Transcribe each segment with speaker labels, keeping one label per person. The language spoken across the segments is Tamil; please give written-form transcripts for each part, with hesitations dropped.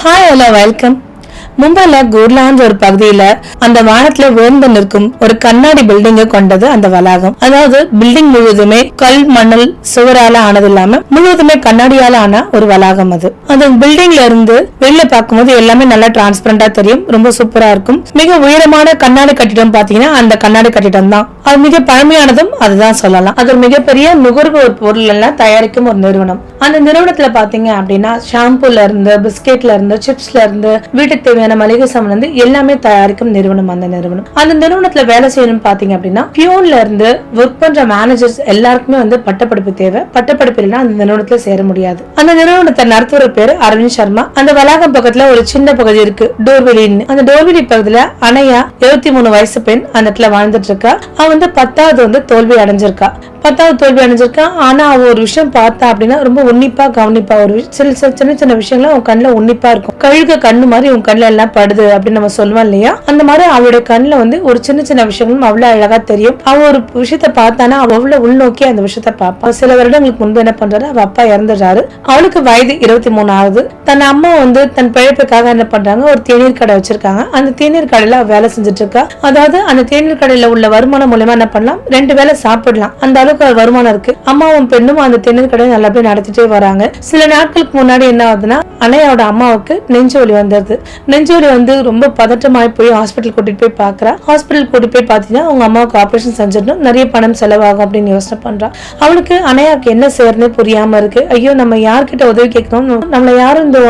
Speaker 1: Hi, hello, welcome. மும்பைல குர்லாந்து ஒரு பகுதியில அந்த வானத்துல உயர்ந்து நிற்கும் ஒரு கண்ணாடி பில்டிங்கை கொண்டது அந்த வளாகம். அதாவது பில்டிங் முழுவதுமே கல் மணல் சுவரால ஆனது இல்லாம முழுவதுமே கண்ணாடியால ஆன ஒரு வளாகம் அது. அந்த பில்டிங்ல இருந்து வெளியில பார்க்கும்போது எல்லாமே நல்லா டிரான்ஸ்பரண்டா தெரியும், ரொம்ப சூப்பரா இருக்கும். மிக உயரமான கண்ணாடி கட்டிடம் பாத்தீங்கன்னா அந்த கண்ணாடி கட்டிடம் தான். அது மிக பழமையானதும் அதுதான் சொல்லலாம். அது ஒரு மிகப்பெரிய நுகர்வோர் பொருள் எல்லாம் தயாரிக்கும் ஒரு நிறுவனம். அந்த நிறுவனத்துல பாத்தீங்க அப்படின்னா ஷாம்பூல இருந்து பிஸ்கெட்ல இருந்து சிப்ஸ்ல இருந்து வீட்டுக்கு தேவையான மளிகை சாமான் வந்து எல்லாமே தயாரிக்கும் நிறுவனம் அந்த நிறுவனம். அந்த நிறுவனத்துல வேலை செய்யணும் பாத்தீங்க அப்படின்னா பியூன்ல இருந்து ஒர்க் பண்ற மேனேஜர்ஸ் எல்லாருக்குமே வந்து பட்டப்படிப்பு தேவை. பட்டப்படிப்பு இல்லைன்னா அந்த நிறுவனத்துல சேர முடியாது. அந்த நிறுவனத்தை நடத்துவர் பேரு அரவிந்த் சர்மா. அந்த வளாகம் பக்கத்துல ஒரு சின்ன பகுதி இருக்கு, டோர்வெளின்னு. அந்த டோர்வெளி பகுதியில அனையா 23 வயசு பெண் அந்த இடத்துல வாழ்ந்துட்டு இருக்கா. அவ வந்து 10வது வந்து தோல்வி அடைஞ்சிருக்கா. 10வது தோல்வி அடைஞ்சிருக்கா. ஆனா அவ ஒரு விஷயம் பார்த்தா அப்படின்னா ரொம்ப உன்னிப்பா கவனிப்பா. ஒரு சின்ன சின்ன விஷயங்கள உன் கண்ணுல உன்னிப்பா இருக்கும். கழுக கண்ணு மாதிரி உன் கண்ணுல எல்லாம் படுது அப்படின்னு நம்ம சொல்லுவோம் இல்லையா, அந்த மாதிரி அவளுடைய கண்ணுல வந்து ஒரு சின்ன சின்ன விஷயங்களும் அவ்வளவு அழகா தெரியும். அவ ஒரு விஷயத்த பார்த்தானா அவ அவ்வளவு உள்நோக்கி அந்த விஷயத்த பார்ப்பா. சில வருடங்களுக்கு முன்பு என்ன பண்றாரு, அவ அப்பா இறந்துடுறாரு. அவளுக்கு வயது 23 ஆகுது. தன் அம்மா வந்து தன் பிழைப்புக்காக என்ன பண்றாங்க, ஒரு தேநீர் கடை வச்சிருக்காங்க. அந்த தேநீர் கடையில வேலை செஞ்சுட்டு இருக்கா. அதாவது அந்த தேநீர் கடையில உள்ள வருமானம் மூலமா என்ன பண்ணலாம், 2 வேளை சாப்பிடலாம், அந்த அளவுக்கு வருமானம் இருக்கு. அம்மாவும் பெண்ணும் அந்த தேநீர் கடையை நல்லபடியா நடத்திட்டே வராங்க. சில நாட்களுக்கு முன்னாடி என்ன ஆகுதுன்னா, அன்னையோட அம்மாவுக்கு நெஞ்சு வலி வந்துருது. நெஞ்சு வலி வந்து ரொம்ப பதட்டமாய் போய் ஹாஸ்பிட்டல் கூட்டிட்டு போய் பாக்குறா. ஹாஸ்பிட்டல் கூட்டிட்டு போய் பாத்தீங்கன்னா அவங்க அம்மாவுக்கு ஆபரேஷன் செஞ்சிடணும், நிறைய பணம் செலவாகும் அப்படின்னு யோசனை பண்றா. அவளுக்கு அனையாக்கு என்ன செய்யறதுன்னு புரியாம இருக்கு. ஐயோ நம்ம யார்கிட்ட உதவி கேட்கணும், நம்மள யாரும் இந்த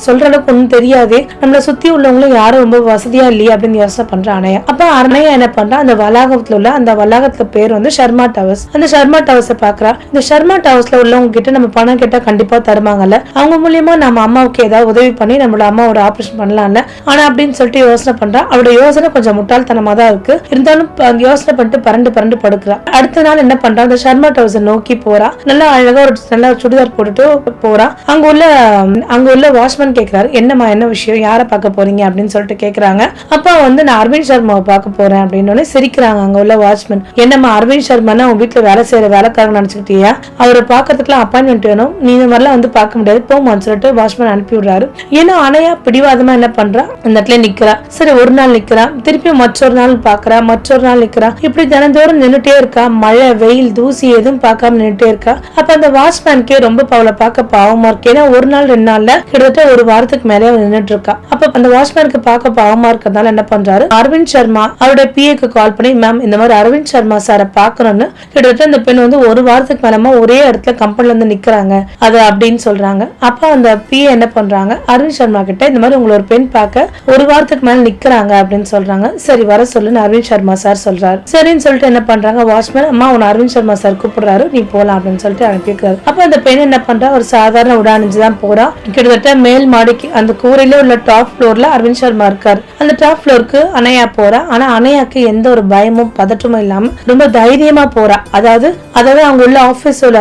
Speaker 1: சொல்ற அளவுக்கு ஒன்னும் தெரியாது, நம்மள சுத்தி உள்ளவங்களும் யாரும் ரொம்ப வசதியா இல்லையா அப்படின்னு யோசனை பண்ற அனையா. அப்ப அனையா என்ன பண்றா, அந்த வளாகத்துல உள்ள அந்த வளாகத்துல பேர் வந்து ஷர்மா டவர்ஸ். அந்த ஷர்மா டவர்ஸ் பாக்குறா. இந்த ஷர்மா டவர்ஸ்ல உள்ளவங்க கிட்ட நம்ம பணம் கேட்டா கண்டிப்பா தருவாங்கல்ல, அவங்க மூலியமா நம்ம அம்மாவுக்கு ஏதாவது உதவி பண்ணி நம்மளோட அம்மாவோட ஆபரேஷன் பண்ணலாம்ல. ஆனா அப்படின்னு சொல்லிட்டு யோசனை பண்றா. அவரோட யோசனை கொஞ்சம் முட்டாள்தனமா தான் இருக்கு. இருந்தாலும் யோசனை பண்ணிட்டு பரண்டு படுக்கிறா. அடுத்த நாள் என்ன பண்றா, அந்த ஷர்மா டவர்ஸ் நோக்கி போறா. நல்லா அழகா ஒரு நல்ல சுடிதார் போட்டுட்டு போறா. அங்க உள்ள வாட்ச்மேன் கேக்குறாரு, என்னம்மா என்ன விஷயம், யார பார்க்க போறீங்க அப்படின்னு சொல்லிட்டு கேக்குறாங்க. அப்பா வந்து நான் அரவிந்த் சர்மாவை பார்க்க போறேன் அப்படின்னு சிரிக்கிறாங்க அங்க உள்ள வாட்ச்மேன். என்னம்மா அரவிந்த் சர்மானா உங்க வீட்டுல வேலை செய்யற வேலைக்காரங்க நினைச்சுக்கிட்டியா, அவரை பாக்கிறதுக்குலாம் அப்பாயின்மெண்ட் வேணும், நீ இந்த மாதிரிலாம் வந்து பார்க்க முடியாது, போமான்னு சொல்லிட்டு வாட்ச்மேன் அனுப்பி விடுறாரு. ஏன்னா அனையா பிடிவாதமா என்ன பண்றா, அந்த இடத்துல நிக்கிறா. சரி ஒரு நாள் நிக்கிறா, திருப்பி மற்றொரு நாள் பாக்குறா, மற்றொரு நாள் நிக்கிறா. இப்படி தினந்தோறும் நின்னுட்டே இருக்கா. மழை வெயில் தூசி எதுவும் பார்க்காம நின்னுட்டே இருக்கா. அப்ப அந்த வாட்ச்மேனுக்கே ரொம்ப அவளை பார்க்க பாவமா இருக்கு. ஏன்னா ஒரு நாள் 2 நாள்ல கிட்டத்தட்ட ஒரு வாரத்துக்கு மேலே நின்னுட்டு இருக்கா. அப்ப அந்த வாட்ச்மேனுக்கு பார்க்க பாவமா இருக்கிறதுனால என்ன பண்றாரு, அரவிந்த் சர்மா அவருடைய பிஏக்கு கால் பண்ணி, மேம் இந்த மாதிரி அரவிந்த் சர்மா சாரை பாக்கணும்னு. கிட்டத்தட்ட அந்த பெண் வந்து ஒரு வாரத்துக்கு மேலமா ஒரே இடத்துல கம்பெனில இருந்து நிக்கிறாங்க அது அப்படின்னு சொல்றாங்க. அப்ப அந்த பிஏ என்ன பண்றாங்க, அரவிந்த் சர்மா கிட்ட இந்த மாதிரி உங்களை ஒரு பெண் பார்க்க ஒரு வாரத்துக்கு மேல நிக்கிறாங்க அப்படின்னு சொல்றாங்க. சரி வர சொல்லுன்னு அரவிந்த் சர்மா சார் சொல்றாரு. சரின்னு சொல்லிட்டு என்ன பண்றாங்க, வாட்ச்மேன் அம்மா உன்னை அரவிந்த் சர்மா சார் கூப்பிடுறாரு, நீ போலாம் அப்படின்னு சொல்லிட்டு அனுப்பிக்கிறாரு. அப்ப அந்த பெண் என்ன பண்றா, ஒரு சாதாரண உடானிஞ்சுதான் போறா. கிட்டத்தட்ட மேல் மாடிக்கு அந்த கூரையில உள்ள டாப் ஃப்ளோர்ல அரவிந்த் சர்மா இருக்காரு. அந்த டாப் ஃப்ளோருக்கு அனையா போறா. ஆனா அனையாக்கு எந்த ஒரு பயமும் பதட்டமும் இல்லாம ரொம்ப தைரியமா போறா. அதாவது அவங்க உள்ள ஆபீஸோட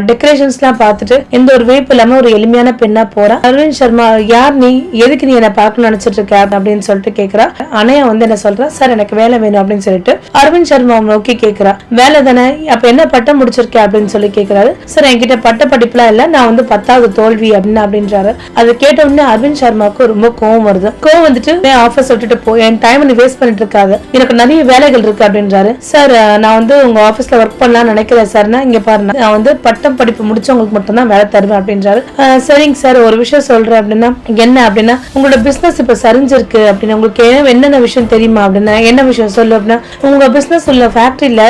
Speaker 1: டெக்கரேஷன்ஸ் எல்லாம் பார்த்துட்டு எந்த ஒரு வேப்பு இல்லாம ஒரு எளிமையான பெண்ணா போறா. அரவிந்த் சர்மா, யார் நீ, எதுக்கு நீ என்ன பார்க்கணும்னு நினைச்சிட்டு இருக்க அப்படின்னு சொல்லிட்டு கேக்குறா. அனையா வந்து என்ன சொல்றா, சார் எனக்கு வேலை வேணும் அப்படின்னு சொல்லிட்டு அரவிந்த் சர்மா நோக்கி கேக்குறா. வேலை தானே, அப்ப என்ன பட்டம் முடிச்சிருக்க அப்படின்னு சொல்லி கேக்குறாரு. சார் என்கிட்ட பட்ட படிப்புலாம் இல்ல, நான் வந்து 10வது தோல்வி அப்படின்றாரு. அதை கேட்ட உடனே அரவிந்த் சர்மாவுக்கு ரொம்ப கோவம் வருது. கோவம் வந்துட்டு ஆபீஸ் விட்டுட்டு போய் என் டைம் நீ வேஸ்ட் பண்ணிட்டு இருக்காது, எனக்கு நிறைய வேலைகள் இருக்கு அப்படின்றாரு. சார் நான் வந்து உங்க ஆபீஸ்ல ஒர்க் பண்ணலாம்னு நினைக்கிறேன் சார், இங்க பாருங்க நான் வந்து பட்டம் படிப்பு முடிச்சவங்களுக்கு மட்டும் தான் வேலை தருவேன் அப்படின்றாரு. சரிங்க சார், ஒரு விஷயம் சொல்றேன் அப்படின்னா என்ன அப்படின்னா, உங்களோட பிசினஸ் இப்ப சரிஞ்சிருக்கு அப்படின்னு உங்களுக்கு என்னென்ன விஷயம் தெரியுமா அப்படின்னா, என்ன விஷயம் சொல்லு அப்படின்னா, உங்க பிசினஸ் உள்ள ஃபேக்டரியில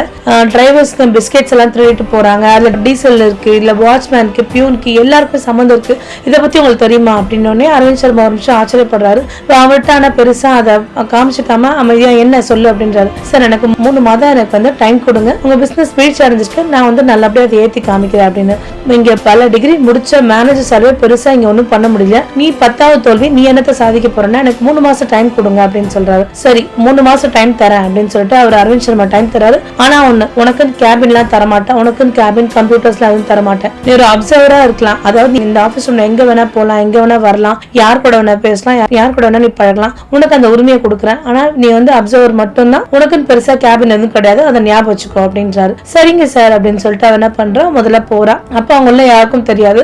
Speaker 1: டிரைவர்ஸ்க்கு பிஸ்கெட்ஸ் எல்லாம் திருடிட்டு போறாங்க, அதுல டீசல் இருக்கு, இல்ல வாட்ச்மேனுக்கு பியூனுக்கு எல்லாருக்கும் சம்மந்தம் இருக்கு, இதை பத்தி உங்களுக்கு தெரியுமா அப்படின்னு அரவிந்த் சர்மா ஒரு நிமிஷம் ஆச்சரியப்படுறாரு. அவர்கிட்ட ஆனா பெருசா அதை காமிச்சுக்காம அமைதியா என்ன சொல்லு அப்படின்றாரு. சார் எனக்கு 3 மாதம் எனக்கு வந்து டைம் கொடுங்க, உங்க பிசினஸ் வீழ்ச்சி அடைஞ்சிட்டு நான் வந்து நல்லபடியா அதை ஏத்தி காமிக்கிறேன் அப்படின்னு. இங்க பல டிகிரி முடிச்ச மேனேஜர் சர்வே பெருசா இங்க ஒன்னும் பண்ண முடியல, நீ 10வது தோல்வி, நீ என்னத்தை சாதிக்க போறேன்னா எனக்கு 3 மாசம் டைம் கொடுங்க அப்படின்னு சொல்றாரு. சரி 3 மாசம் டைம் தரேன் அப்படின்னு சொல்லிட்டு அவர் அரவிந்த் சர்மா டைம் தராரு. ஆனா உனக்கு கேபின் எல்லாம் தரமாட்டேன், உனக்கு கேபின் கம்ப்யூட்டர்ஸ்ல அதுவும் தரமாட்டேன், நீ ஒரு அப்சர்வரா இருக்கலாம், அதாவது இந்த ஆபீஸ் எங்க வேணா போலாம், எங்க வேணா வரலாம், யார் கூட வேணா பேசலாம், யார் கூட வேணா நீ பழகலாம், உனக்கு அந்த உரிமையை கொடுக்குறேன், ஆனா நீ வந்து அப்சர்வர் மட்டும் தான், உனக்கு பெருசா கேபின் எதுவும் கிடையாது, அதை ஞாபகம் வச்சுக்கோ அப்படின்றாரு. சரிங்க சார் அப்படின்னு சொல்லிட்டு அவ என்ன பண்றா, முதல்ல போறா. அப்ப அவங்க யாருக்கும் தெரியாது,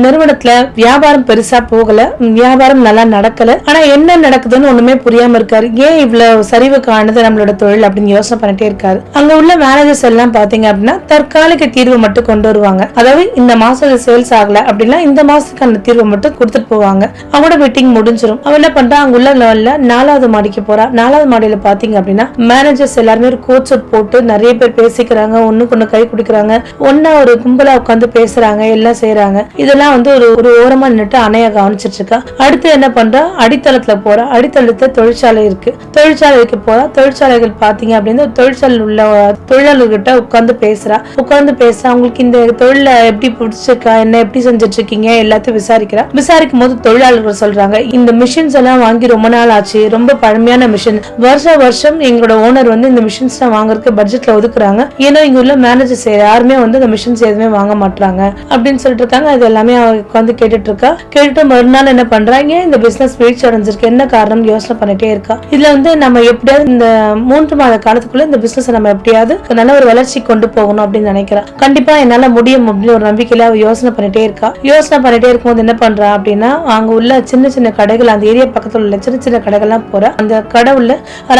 Speaker 1: நிறுவனத்துல வியாபாரம் பெருசா போகல, வியாபாரம் நல்லா நடக்கல. ஆனா என்ன நடக்குதுன்னு ஒண்ணுமே புரியாம இருக்காரு. ஏன் இவ்வளவு சரிவு காணுது நம்மளோட தொழில் அப்படின்னு யோசனை பண்ணிட்டே இருக்காரு. அங்க உள்ள மேனேஜர்ஸ் எல்லாம் பாத்தீங்க அப்படின்னா தற்காலிக தீர்வு மட்டும் கொண்டு வருவாங்க. அதாவது இந்த மாசம் சேல்ஸ் ஆகல அப்படின்னா இந்த மாசத்துக்கான தீர்வை மட்டும் கொடுத்துட்டு போவாங்க. அவங்களோட மீட்டிங் முடிஞ்சிடும். அவன் என்ன பண்றா, அங்க உள்ள லெவல்ல 4வது மாடிக்கு போறா. 4வது மாடியில பாத்தீங்க அப்படின்னா மேனேஜர்ஸ் எல்லாருமே ஒரு கோட் சூட் போட்டு நிறைய பேர் பேசிக்கிறாங்க, ஒண்ணுக்கு ஒண்ணு கை குடிக்கிறாங்க, ஒன்னா ஒரு கும்பலா உட்காந்து பேசுறாங்க, எல்லாம் செய்யறாங்க. இதெல்லாம் வந்து ஒரு ஓரமா நின்னுட்டு அணைய கவனிச்சிட்டு இருக்கா. அடுத்து என்ன பண்றா, அடித்தளத்துல போறா. அடித்தளத்துல தொழிற்சாலை இருக்கு. தொழிற்சாலைக்கு போறா. தொழிற்சாலைகள் பாத்தீங்க அப்படின்னா தொழிற்சாலை உள்ள தொழிலாளர்கிட்ட உட்கார்ந்து பேசுறா. அவங்களுக்கு இந்த தொழில எப்படி பிடிச்சிருக்கா, என்ன எப்படி செஞ்சுட்டு இருக்கீங்க எல்லாத்தையும் விசாரிக்கும் போது தொழிலாளர்கள் சொல்றாங்க, இந்த மிஷின்ஸ் எல்லாம் வாங்கி ரொம்ப நாள் ஆச்சு, ரொம்ப பழமையான மிஷின், வருஷம் எங்களோட ஓனர் வந்து இந்த மிஷின்ஸ் வாங்குறதுக்கு பட்ஜெட்ல ஒதுக்குறாங்க. ஏன்னா இங்க உள்ள மேனேஜர்ஸ் யாருமே வந்து இந்த மிஷின்ஸ் எதுவுமே வாங்க மாட்டாங்க அப்படின்னு சொல்லிட்டு இருக்காங்க. அது எல்லாமே உட்காந்து கேட்டுட்டு இருக்கா. கேட்டுட்டு மறுநாள் என்ன பண்றாங்க, இந்த பிசினஸ் வீழ்ச்சி அடைஞ்சிருக்கு, என்ன காரணம் யோசனை பண்ணிட்டே இருக்கா. இதுல வந்து நம்ம எப்படியாவது இந்த 3 மாத காலத்துக்குள்ள இந்த பிசினஸ் நம்ம எப்படியாவது நல்ல ஒரு வளர்ச்சி கொண்டு போகணும் அப்படின்னு நினைக்கிறா. கண்டிப்பா என்னால முடியும் அப்படின்னு ஒரு நம்பிக்கையில அவ யோசனை பண்ணிட்டே இருக்கா. யோசனை பண்ணிட்டே இருக்கும்போது என்ன பண்றா அப்படின்னா, அங்க உள்ள சின்ன சின்ன கடைகள், அந்த ஏரியா பக்கத்துல உள்ள சின்ன சின்ன கடைகள்லாம் போறா. அந்த கடை உள்ள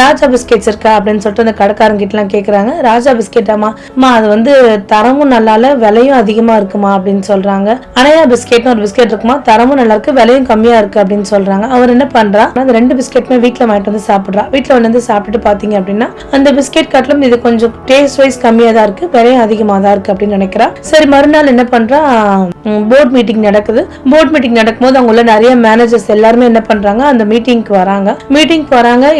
Speaker 1: ராஜா பிஸ்கெட்ஸ் இருக்கா அப்படின்னு சொல்லிட்டு அந்த கடைக்காரங்க கிட்ட எல்லாம் கேக்குறாங்க. ராஜா பிஸ்கெட்டாமா, அது வந்து தரமும் நல்லால விலையும் அதிகமா இருக்குமா அப்படின்னு சொல்றாங்க. அனையா பிஸ்கெட்னு ஒரு பிஸ்கெட் இருக்குமா, தரமும் நல்லா இருக்கு, விலையும் கம்மியா இருக்கு அப்படின்னு சொல்றாங்க. அவர் என்ன பண்றா, அந்த 2 பிஸ்கெட்டுமே வீட்டுல வாங்கிட்டு வந்து சாப்பிடுறா. வீட்டுல வந்து சாப்பிட்டுட்டு பாத்தீங்க அப்படின்னா அந்த பிஸ்கெட் காட்டிலும் இது கொஞ்சம் டேஸ்ட் வைஸ் கம்மியா தான் இருக்கு, விலையும் அதிகமா தான் இருக்கு அப்படின்னு நினைக்கிறா. சரி, மறுநாள் என்ன பண்றா, போர்ட் மீட்டிங் நடக்குது. போர்ட் மீட்டிங் நடக்கும்போது அவங்க உள்ள நிறைய மேனேஜர்ஸ் எல்லாருமே என்ன பண்றாங்க, அந்த மீட்டிங்க்கு வராங்க.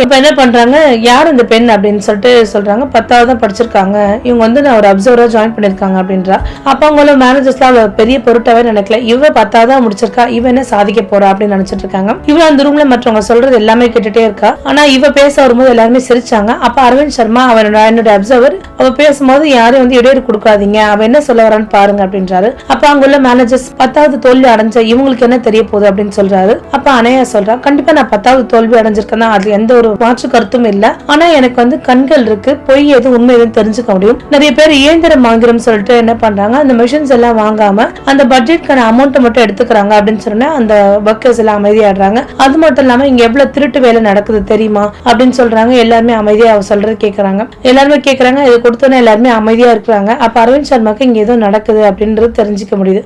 Speaker 1: இப்ப என்ன பண்றாங்க, யார் இந்த பெண் அப்படின்னு சொல்லிட்டு சொல்றாங்க. 10வது தான் படிச்சிருக்காங்க, இவங்க வந்து நான் ஒரு அப்சர்வரா ஜாயின் பண்ணிருக்காங்க அப்படின்றா. அப்ப அவங்களோட மேனேஜர்ஸ்லாம் பெரிய பொருட்டாவே நினைக்கல. இவ 10வது தான் முடிச்சிருக்கா, இவ என்ன சாதிக்க போறா அப்படின்னு நினைச்சிட்டு இருக்காங்க. இவ அந்த ரூம்ல மற்றவங்க சொல்றது எல்லாமே கேட்டுட்டே இருக்கா. ஆனா இவ பேச வரும்போது எல்லாருமே சிரிச்சாங்க. அப்ப அரவிந்த் சர்மா என்னோட அப்சர்வர், அவ பேசும்போது யாரும் வந்து இடையூறு கொடுக்காதீங்க, அவ என்ன சொல்ல வரான்னு பாருங்க அப்படின்றாரு. அப்ப அங்க உள்ள மேனேஜர்ஸ் 10வது தோல்வி அடைஞ்ச இவங்களுக்கு என்ன தெரிய போகுது அப்படின்னு சொல்றாரு. அப்ப அனையா சொல்றா, கண்டிப்பா நான் 10வது தோல்வி அடைஞ்சிருக்கேன், அது எந்த ஒரு மாற்று கருத்தும் இல்ல. ஆனா எனக்கு வந்து கண்கள் இருக்கு, பொய் எது உண்மை எதுவும் தெரிஞ்சுக்க முடியும். நிறைய பேர் இயந்திரம் வாங்குறோம் சொல்லிட்டு என்ன பண்றாங்க, அந்த மிஷின்ஸ் எல்லாம் வாங்காம அந்த பட்ஜெட்கான அமௌண்ட் மட்டும் எடுத்துக்கிறாங்க அப்படின்னு சொன்னா அந்த ஒர்க்கர்ஸ் எல்லாம் அமைதியாடுறாங்க. அது மட்டும் இல்லாம இங்க எவ்வளவு திருட்டு வேலை நடக்குது தெரியுமா அப்படின்னு சொல்றாங்க. எல்லாருமே அமைதியா அவ சொல்றது கேக்குறாங்க. எல்லாருமே கேக்குறாங்க. இது கொடுத்தோன்னே எல்லாருமே அமைதியா இருக்கிறாங்க. அப்ப அரவிந்த் சர்மாக்கு இங்க ஏதோ நடக்குது அப்படின்றது தெரிஞ்சுக்க முடியுது.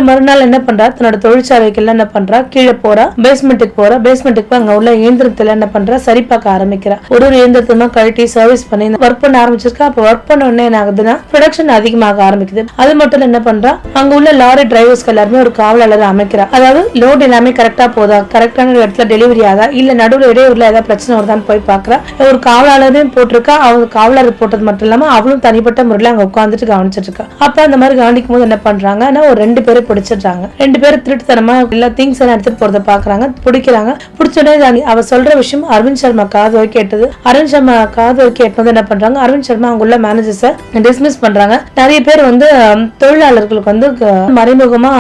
Speaker 1: மறுநாள் என்ன பண்றா, தன்னோட தொழிற்சாலைக்கு எல்லாம் என்ன பண்றா, கீழே போறா, பேஸ்மெண்ட்டுக்கு போறா. பேஸ்மெண்ட்டுக்கு அங்க உள்ள இயந்திரத்துல என்ன பண்றா, சரி பார்க்க ஆரம்பிக்கிறா. ஒரு இயந்திரத்தை கழட்டி சர்வீஸ் பண்ணி ஒர்க் பண்ண ஆரம்பிச்சிருக்கா. அப்ப ஒர்க் பண்ண உடனே என்ன ஆகுதுன்னா ப்ரொடக்ஷன் அதிகமாக ஆரம்பிக்குது. அது மட்டும் என்ன பண்றா, அங்க உள்ள லாரி டிரைவர்ஸ்க்கு எல்லாருமே ஒரு காவலாளர் அமைக்கிறா. அதாவது லோட் எல்லாமே கரெக்டா போதா, கரெக்டான இடத்துல டெலிவரி ஆதா, இல்ல நடுவில் இடையூறுல ஏதாவது பிரச்சனை வருதான்னு போய் பாக்குறா. ஒரு காவலாளரையும் போட்டிருக்கா. அவங்க காவலாளர் போட்டது மட்டும் இல்லாம அவளும் தனிப்பட்ட முறையில அங்க உட்காந்துட்டு கவனிச்சிட்டு இருக்கா. அப்ப அந்த மாதிரி கவனிக்கும் போது என்ன பண்றாங்கன்னா, ஒரு 2 பேரை பிடிச்சிடுறாங்க. 2 பேரும் திருட்டுத்தனமா எல்லா திங்ஸ் எல்லாம் எடுத்துட்டு போறத பாக்குறாங்க, பிடிக்கிறாங்க. பிடிச்சோடனே அவ சொல்ற விஷயம் அரவிந்த் சர்மா காது வரைக்கும் கேட்டது. அரவிந்த் சர்மா காது வரைக்கும் கேட்பது என்ன பண்றாங்க, அரவிந்த் சர்மா அவங்க உள்ள மேனேஜர்ஸை டிஸ்மிஸ் பண்றாங்க. நிறைய பேர் வந்து தொழிலாளர்களுக்கு வந்து மறைமுகமா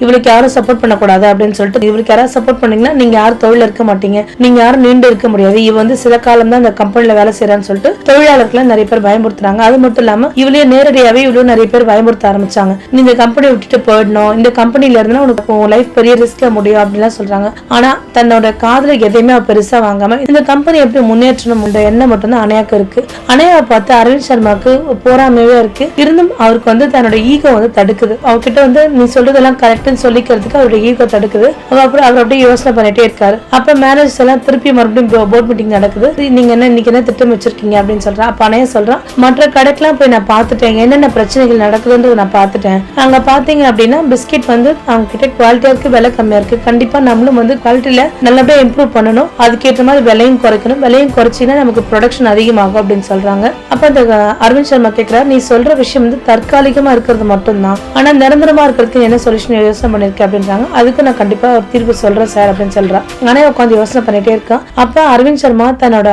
Speaker 1: இவளுக்கு யாரும் சப்போர்ட் பண்ணக்கூடாது அப்படின்னு சொல்லிட்டு, இவளுக்கு யாராவது சப்போர்ட் பண்ணீங்கன்னா நீங்க யாரும் தொழில் இருக்க மாட்டீங்க, நீங்க யாரும் நீண்டு இருக்க முடியாது, இவ வந்து சில காலம் தான் இந்த கம்பெனில வேலை செய்யறான்னு சொல்லிட்டு தொழிலாளர்களை நிறைய பேர் பயமுறுத்துறாங்க. அது மட்டும் இல்லாம இவளையே நேரடியாவே இவ்வளவு நிறைய பேர் பயமுறுத்த ஆரம்பிச்சாங்க. நீ இந்த கம்பெனி விட்டுட்டு போயிடணும், இந்த கம்பெனில இருந்தா உனக்கு லைஃப் பெரிய ரிஸ்க்ல முடியும் அப்படின்லாம் சொல்றாங்க. ஆனா தன்னோட காதுல எதையுமே அவ பெருசா வாங்காம இந்த கம்பெனி எப்படி முன்னேற்றணும் என்ற எண்ணம் மட்டும் தான் அனையாக்கு இருக்கு. அனையாவை பார்த்து அரவிந்த் சர்மாக்கு போராமையே இருக்கு. இருந்தும் அவருக்கு வந்து தன்னோட ஈகோ வந்து தடுக்குது. அவர்கிட்ட வந்து நீ சொல்றதெல்லாம் கரெக்ட்னு சொல்லிக்கிறதுக்கு அவருடைய ஈகோ தடுக்குது. அவர் அப்படியே யோசனை பண்ணிட்டே இருக்காரு. அப்ப மேனேஜர்ஸ் எல்லாம் திருப்பி மறுபடியும் போர்ட் மீட்டிங் நடக்குது. நீங்க என்ன இன்னைக்கு என்ன திட்டம் வச்சிருக்கீங்க அப்படின்னு சொல்றா. அப்ப அனையா சொல்றான், மற்ற கடைக்கெல்லாம் போய் நான் பாத்துட்டேன், என்னென்ன பிரச்சனைகள் நடக்குதுன்றது நான் பாத்துட்டேன். அங்க பாத்தீங்க அப்படின்னா பிஸ்கெட் வந்து அவங்க கிட்ட குவாலிட்டியா இருக்கு, விலை கம்மியா இருக்கு. கண்டிப்பா நம்மளும் வந்து குவாலிட்டியில நல்லபடியா இம்ப்ரூவ் பண்ணணும், அதுக்கேற்ற மாதிரி விலையும் குறைக்கணும், விலையும் குறைச்சின்னா நமக்கு ப்ரொடக்ஷன் அதிகமாகும் அப்படின்னு சொல்றாங்க. அப்ப அந்த அரவிந்த் சர்மா கேட்கிறார், நீ சொல்ற விஷயம் வந்து தற்காலிகமா இருக்கிறது மட்டும்தான், ஆனா நிரந்தரமா இருக்கிறதுக்கு என்ன சொல்யூஷன் யோசனை பண்ணிருக்கேன் அப்படின்றாங்க. அதுக்கு நான் கண்டிப்பா ஒரு தீர்வு சொல்றேன் சார் அப்படின்னு சொல்றா. ஆனா உட்காந்து யோசனை பண்ணிட்டே இருக்கான். அப்ப அரவிந்த் சர்மா தன்னோட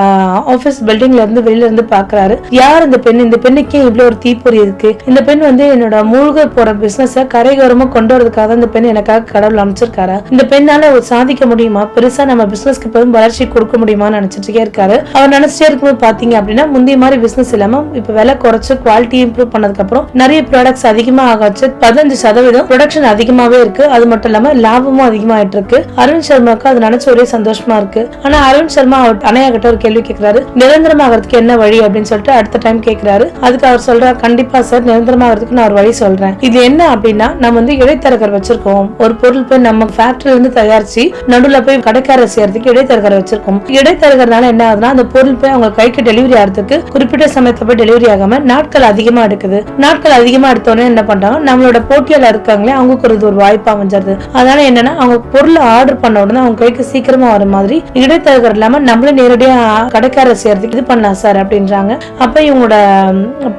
Speaker 1: ஆபீஸ் பில்டிங்ல இருந்து வெளியில இருந்து பாக்குறாரு. யார் இந்த பெண், இந்த பெண்ணுக்கே இவ்வளவு ஒரு தீப்பொறி இருக்கு, இந்த பெண் வந்து என்னோட மூழ்க போற பிசினஸ கரை தூரமா கொண்டு வரதுக்காக இந்த பெண் எனக்காக கடவுள் அமைச்சிருக்காரு. இந்த பெண்ணால சாதிக்க முடியுமா, பெருசா நம்ம பிசினஸ்க்கு பெரும் வளர்ச்சி கொடுக்க முடியுமான்னு நினைச்சிட்டே இருக்காரு. அவர் நினைச்சிட்டே இருக்கும்போது பாத்தீங்க அப்படின்னா முந்தைய மாதிரி பிசினஸ் இல்லாம இப்ப விலை குறைச்சு குவாலிட்டி இம்ப்ரூவ் பண்ணதுக்கு அப்புறம் நிறைய ப்ராடக்ட்ஸ் அதிகமா ஆகாச்சு. 15% ப்ரொடக்ஷன் அதிகமாவே இருக்கு. அது மட்டும் இல்லாம லாபமும் அதிகமாயிட்டு இருக்கு. அரவிந்த் சர்மாவுக்கு அது நினைச்ச ஒரே சந்தோஷமா இருக்கு. ஆனா அரவிந்த் சர்மா அணையா கிட்ட ஒரு கேள்வி கேட்கிறாரு, நிரந்தரமாகிறதுக்கு என்ன வழி அப்படின்னு சொல்லிட்டு அடுத்த டைம் கேட்கிறாரு. அதுக்கு அவர் சொல்றாரு, கண்டிப்பா சார், நிரந்தரமாகிறதுக்கு நான் ஒரு வழி சொல்றேன். இது என்ன அப்படின்னா, நம்ம வந்து இடைத்தரகர் வச்சிருக்கோம். ஒரு பொருள் போய் நம்ம ஃபேக்டரியில இருந்து தயாரிச்சு நடுவுல போய் கடைக்காரர் செய்யறதுக்கு இடைத்தரகர் வச்சிருக்கோம். இடைத்தரகர்னால என்ன ஆகுதுன்னா, அந்த பொருள் போய் அவங்க கைக்கு டெலிவரி ஆகிறதுக்கு குறிப்பிட்ட சமயத்துல போய் டெலிவரி ஆகாம நாட்கள் அதிகமா எடுக்குது. நாட்கள் அதிகமா எடுத்தோடனே என்ன பண்றாங்க, நம்மளோட போட்டியாளர் இருக்காங்களே அவங்களுக்கு ஒரு வாய்ப்பா அமைஞ்சிருது. அதனால என்னன்னா, அவங்க பொருள் ஆர்டர் பண்ண உடனே அவங்க கைக்கு சீக்கிரமா வர மாதிரி இடைத்தரகர் இல்லாம நம்மளே நேரடியா கடைக்காரர் செய்யறதுக்கு இது பண்ணலாம் சார் அப்படின்றாங்க. அப்ப இவங்களோட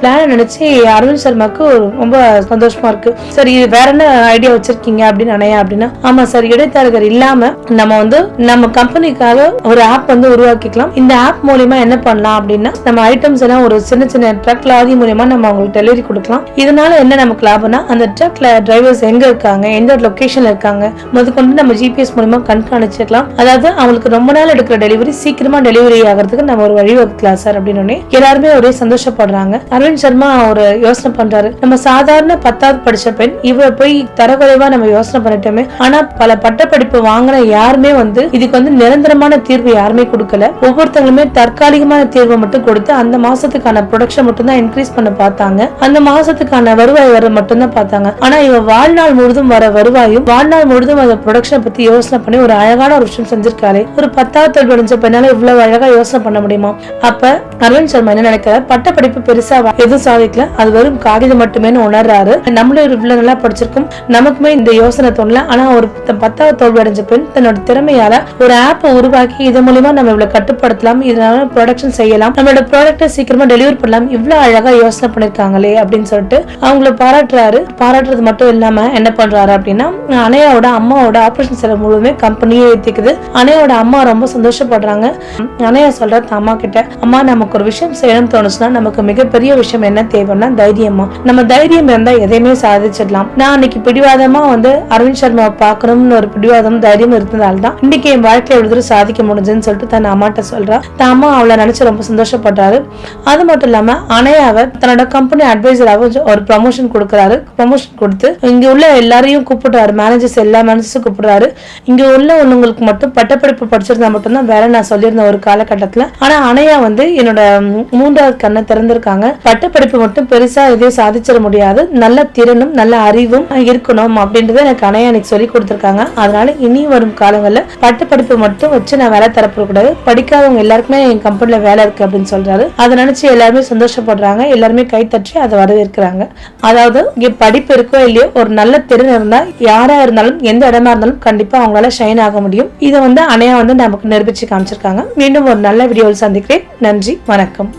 Speaker 1: பிளான் நினைச்சு அரவிந்த் சர்மாக்கு ரொம்ப சந்தோஷமா இருக்கு. சரி, வேற என்ன ஐடியா வச்சிருக்கீங்க அப்படின்னு அணையா அப்படின்னா, ஆமா சார், இடைத்தரகர் இல்லாம நம்ம வந்து நம்ம கம்பெனிக்காக ஒரு ஆப் வந்து உருவாக்கிக்கலாம். இந்த ஆப் மூலமா என்ன பண்ணலாம் அப்படின்னா, நம்ம ஐட்டம்ஸ் எல்லாம் ஒரு சின்ன சின்ன ட்ரக் லாரி மூலமா நம்ம அவங்களுக்கு டெலிவரி கொடுக்கலாம். இதனால என்ன நமக்கு லாபம்னா, அந்த ட்ரக்ல டிரைவர்ஸ் எங்க இருக்காங்க, எந்த லொகேஷன்ல இருக்காங்க முதற்கொண்டு நம்ம ஜிபிஎஸ் மூலமா கண்காணிச்சுக்கலாம். அதாவது அவங்களுக்கு ரொம்ப நாள் எடுக்கிற டெலிவரி சீக்கிரமா டெலிவரி ஆகிறதுக்கு நம்ம ஒரு வழிவகுக்கலாம் சார் அப்படின்னு எல்லாருமே ஒரே சந்தோஷப்படுறாங்க. அரவிந்த் சர்மா ஒரு யோசனை பண்றாரு, நம்ம சாதாரண 10வது படிச்ச பெண் இவ போய் தரக்குறைவா நம்ம யோசனை பண்ணிட்டோமே. ஆனா பல பட்டப்படிப்பு வாங்கின யாருமே வந்து இதுக்கு வந்து நிரந்தரமான தீர்வு யாருமே கொடுக்கல. ஒவ்வொருத்தங்களுமே தற்காலிகமான தீர்வை மட்டும் கொடுத்து அந்த மாசத்துக்கான ப்ரொடக்ஷன் மட்டும் தான் இன்க்ரீஸ் பண்ண பார்த்தாங்க. அந்த மாசத்துக்கான வருவாய் வர மட்டும் தான் பார்த்தாங்க. ஆனா இவ வாழ்நாள் முழுதும் வர வருவாயும் வாழ்நாள் முழுதும் அந்த ப்ரொடக்ஷன் பத்தி யோசனை பண்ணி ஒரு அழகான ஒரு விஷயம் செஞ்சிருக்காரு. ஒரு 10வது படிச்ச பெண்ணால இவ்வளவு அழகா யோசனை பண்ண முடியுமா? அப்ப அரவிந்த் சர்மா என்ன நினைக்கிறார், பட்டப்படிப்பு பெருசா எதுவும் சாதிக்கல, அது வெறும் காகிதம் மட்டுமே உணர்றாரு. நம்மளும் இவ்வளவு நல்லா படிச்சிருக்கோம், நமக்குமே இந்த யோசனை தோணல. ஆனா ஒரு 10வது தோல்வி அடைஞ்ச பெண் தன்னோட திறமையால ஒரு ஆப்பை உருவாக்கி இது மூலமா நம்ம இவ்வளவு கட்டுப்படுத்தலாம், இதனால ப்ரொடக்ஷன் செய்யலாம், நம்மளோட ப்ராடக்ட்டை சீக்கிரமா டெலிவரி பண்ணலாம், இவ்வளவு அழகா யோசனை பண்ணிருக்காங்களே அப்படின்னு சொல்லிட்டு அவங்கள பாராட்டுறாரு. பாராட்டுறது மட்டும் இல்லாம என்ன பண்றாரு அப்படின்னா, அணையாவோட அம்மாவோட ஆபரேஷன் செலவு முழுவதுமே கம்பெனியே ஏத்திக்குது. அணையோட அம்மா ரொம்ப சந்தோஷப்படுறாங்க. அணையா சொல்ற அம்மா கிட்ட, அம்மா நமக்கு ஒரு விஷயம் செய்யணும்னு தோணுச்சுன்னா நமக்கு மிகப்பெரிய விஷயம் என்ன தேவைன்னா தைரியமா. நம்ம தைரியம் இருந்தா எதையுமே சாதிச்சிடலாம். நான் அன்னைக்கு பிடிவாதமா வந்து அரவிந்த் சர்மாவை பார்க்கணும்னு ஒரு பிடிவாதம் தைரியம் இருந்ததால்தான் இன்னைக்கு என் வாழ்க்கையை எழுதுற சாதிக்க முடிஞ்சுன்னு சொல்லிட்டு தன் அம்மாட்ட சொல்றா. தன் அம்மா அவளை நினைச்சு ரொம்ப சந்தோஷப்படுறாரு. அது மட்டும் இல்லாம அணையாவை தன்னோட கம்பெனி அட்வைசராக ஒரு ப்ரமோஷன் கொடுக்கறாரு. ப்ரமோஷன் கொடுத்து இங்க உள்ள எல்லாரையும் கூப்பிடுறாரு, மேனேஜர்ஸ் எல்லா மேனேஜர்ஸும் கூப்பிடுறாரு. இங்க உள்ள ஒண்ணுங்களுக்கு மட்டும் பட்டப்படிப்பு படிச்சிருந்தா மட்டும்தான் வேலை நான் சொல்லியிருந்த ஒரு காலகட்டத்துல. ஆனா அணையா வந்து என்னோட 3வது கண்ணை திறந்திருக்காங்க. பட்டப்படிப்பு மட்டும் பெருசா எதையும் சாதிச்சிட முடியாது, நல்ல திறனும் நல்ல அறிவும் இருக்கணும் அப்படின்றத எனக்கு அணையா எனக்கு சொல்லி கொடுத்திருக்காங்க. அதனால இனி வரும் காலங்கள்ல பட்டப்படிப்பு மட்டும் வச்சு நான் வேலை தரப்படக்கூடாது, படிக்காதவங்க எல்லாருக்குமே என் கம்பெனில வேலை இருக்கு அப்படின்னு சொல்றாரு. அதை நினைச்சு எல்லாருமே சந்தோஷப்படுறாங்க, எல்லாருமே கை தட்டி அதை வரவேற்கிறாங்க. அதாவது இங்க படிப்பு இருக்கோ இல்லையோ, ஒரு நல்ல திறன் இருந்தா யாரா இருந்தாலும் எந்த இடமா இருந்தாலும் கண்டிப்பா அவங்களால ஷைன் ஆக முடியும். இதை வந்து அணையா வந்து நமக்கு நிரூபிச்சு காமிச்சிருக்காங்க. மீண்டும் ஒரு நல்ல வீடியோவில் சந்திக்கிறேன். நன்றி, வணக்கம்.